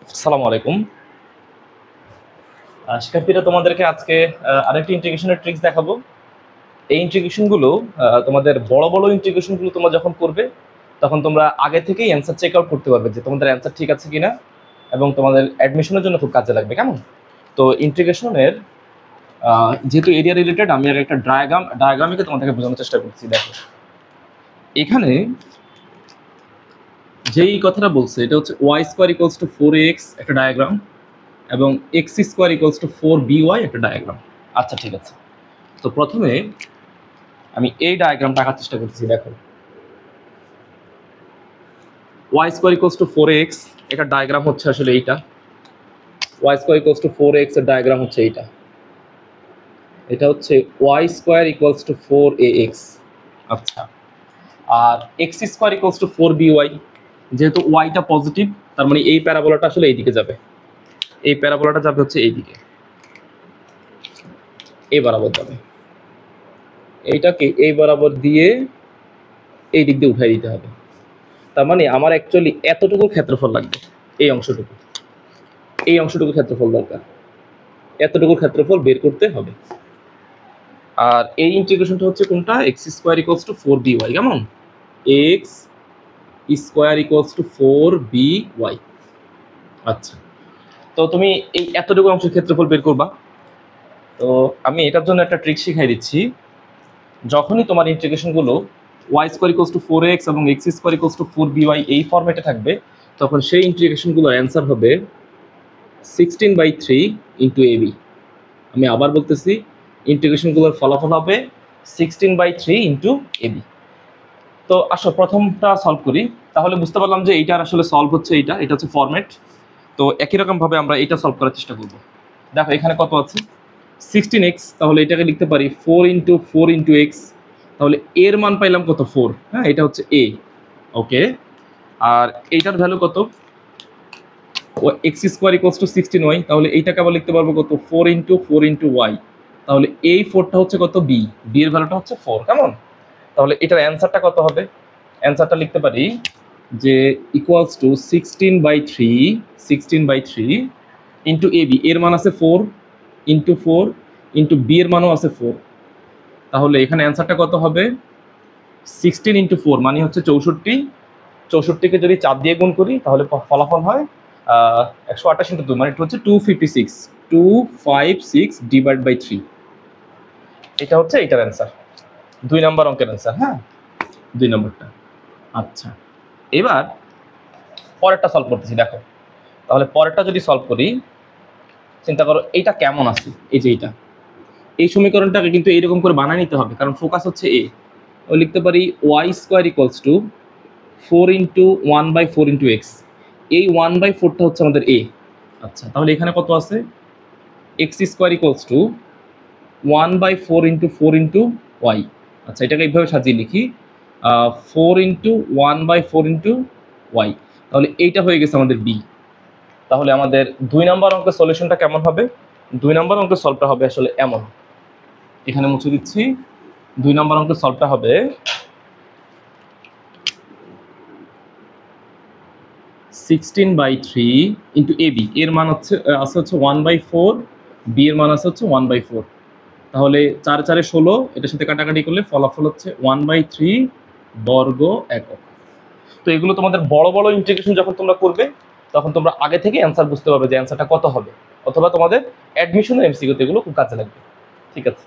আসসালামু আলাইকুম। শিক্ষার্থীরা, তোমাদেরকে আজকে আরেকটি ইন্টিগ্রেশনের ট্রিক্স দেখাবো। এই ইন্টিগ্রেশনগুলো তোমাদের বড় বড় ইন্টিগ্রেশনগুলো তোমরা যখন করবে তখন তোমরা আগে থেকেই অ্যান্সার চেক আউট করতে পারবে যে তোমাদের অ্যান্সার ঠিক আছে কিনা, এবং তোমাদের অ্যাডমিশনের জন্য খুব কাজে লাগবে। কেমন? তো ইন্টিগ্রেশনের যেহেতু এরিয়া রিলেটেড, আমি আর একটা ডায়াগ্রামিকে তোমাদেরকে বোঝানোর চেষ্টা করছি। দেখো, এখানে যেই কথাটা বলছে এটা হচ্ছে Y square equals to 4ax একটা ডায়াগ্রাম, এবং x square equals to 4by একটা ডায়াগ্রাম। আচ্ছা, ঠিক আছে। তো প্রথমে আমি এই ডায়াগ্রামটা আঁকার চেষ্টা করছি। দেখো, Y square equals to 4ax এটা ডায়াগ্রাম হচ্ছে আসলে এইটা। Y square equals to 4ax এর ডায়াগ্রাম হচ্ছে এইটা। এটা হচ্ছে Y square equals to 4ax। আচ্ছা, আর x square equals to 4by, যেহেতু ওয়াইটা পজিটিভ তার মানে এই প্যারাবোলাটা আসলে এইদিকে যাবে। এই প্যারাবোলাটা যাবে হচ্ছে এইদিকে, এই বরাবর যাবে। এইটাকে এই বরাবর দিয়ে এই দিক দিয়ে উঠাই দিতে হবে। তার মানে আমার অ্যাকচুয়ালি এতটুকু ক্ষেত্রফল লাগবে, এই অংশটুকু, এই অংশটুকু ক্ষেত্রফল দরকার, এতটুকু ক্ষেত্রফল বের করতে হবে। আর এই ইন্টিগ্রেশনটা হচ্ছে কোনটা? X square equals to 4by। কেমন? X square equals to 4by। আচ্ছা, তো তুমি এই এতটুকু অংশের ক্ষেত্রফল বের করবা। তো আমি এটার জন্য একটা ট্রিক শিখাই দিচ্ছি। যখনই তোমার ইন্টিগ্রেশনগুলো y square equals to 4x এবং x square equals to 4by এই ফরম্যাটে থাকবে, তখন সেই ইন্টিগ্রেশনগুলোর অ্যান্সার হবে 16/3 ইন্টু ab। আমি আবার বলতেছি, ইন্টিগ্রেশনগুলোর ফলাফল হবে 16/3 ইন্টু ab। তো আসো প্রথমটা সলভ করি। তাহলে বুঝতে পারলাম যে এইটার আসলে সলভ হচ্ছে এইটা, এটা হচ্ছে ফরম্যাট। তো একই রকমভাবে আমরা এটা সলভ করার চেষ্টা করব। দেখো এখানে কত আছে? 16x, তাহলে এটাকে লিখতে পারি 4 ইন্টু 4 ইন্টু এক্স। তাহলে এর মান পাইলাম কত? 4। হ্যাঁ, এটা হচ্ছে এ। ওকে, আর এইটার ভ্যালু কত? X square equals two 16y। তাহলে এইটাকে আবার লিখতে পারবো কত? 4 ইন্টু 4 ইন্টু ওয়াই। তাহলে এই 4টা হচ্ছে কত? বি। বি এর ভ্যালুটা হচ্ছে 4। কেমন? তাহলে এটার অ্যান্সারটা কত হবে? অ্যান্সারটা লিখতে পারি যে equals to 16/3 into A B. এর মান আছে 4 ইন্টু 4 ইন্টু বি এর মানও আছে 4। তাহলে এখানে অ্যান্সারটা কত হবে? 16 ইন্টু 4 মানে হচ্ছে 64। 64কে যদি 4 দিয়ে গুণ করি তাহলে ফলাফল হয় 128 ইন্টু 2 মানে এটা হচ্ছে 256। 256 ডিভাইড বাই 3। এটা হচ্ছে এটার অ্যান্সার, 2 নম্বর অঙ্কের অ্যান্সার। হ্যাঁ, 2 নম্বরটা। আচ্ছা, এবার পরেরটা সলভ করতেছি। দেখো, তাহলে পরেরটা যদি সলভ করি, চিন্তা করো এইটা কেমন আছে। এই যে এইটা, এই সমীকরণটাকে কিন্তু এইরকম করে বানিয়ে নিতে হবে, কারণ ফোকাস হচ্ছে এ। ও লিখতে পারি Y square equals to 4 into 1/4 into X. এই 1/4টা হচ্ছে আমাদের এ। আচ্ছা, তাহলে এখানে কত আছে? X square equals to 1/4 into 4 into Y. আচ্ছা, এটাকে এইভাবে সাজিয়ে লিখি 4 ইন্টু 1/4 ইন্টু ওয়াই। তাহলে এইটা হয়ে গেছে আমাদের বি। তাহলে আমাদের 2 নম্বর অঙ্কের সলিউশনটা কেমন হবে? 2 নম্বর অঙ্কের সলভটা হবে আসলে এমন, এখানে মুছে দিচ্ছি। 2 নম্বর অঙ্কের সলভটা হবে 16/3 ইন্টু এ বি। এর মান হচ্ছে আছে হচ্ছে 1/4, বি এর মান আছে হচ্ছে 1/4। তাহলে 4 4 16, এটার সাথে কাটাকাটি করলে ফলাফল হচ্ছে 1/3 বর্গ একক। তো এগুলো তোমাদের বড় বড় ইন্টিগ্রেশন যখন তোমরা করবে তখন তোমরা আগে থেকে অ্যান্সার বুঝতে পারবে যে অ্যান্সারটা কত হবে, অথবা তোমাদের অ্যাডমিশনের এমসিকিউতে এগুলো খুব কাজে লাগবে। ঠিক আছে।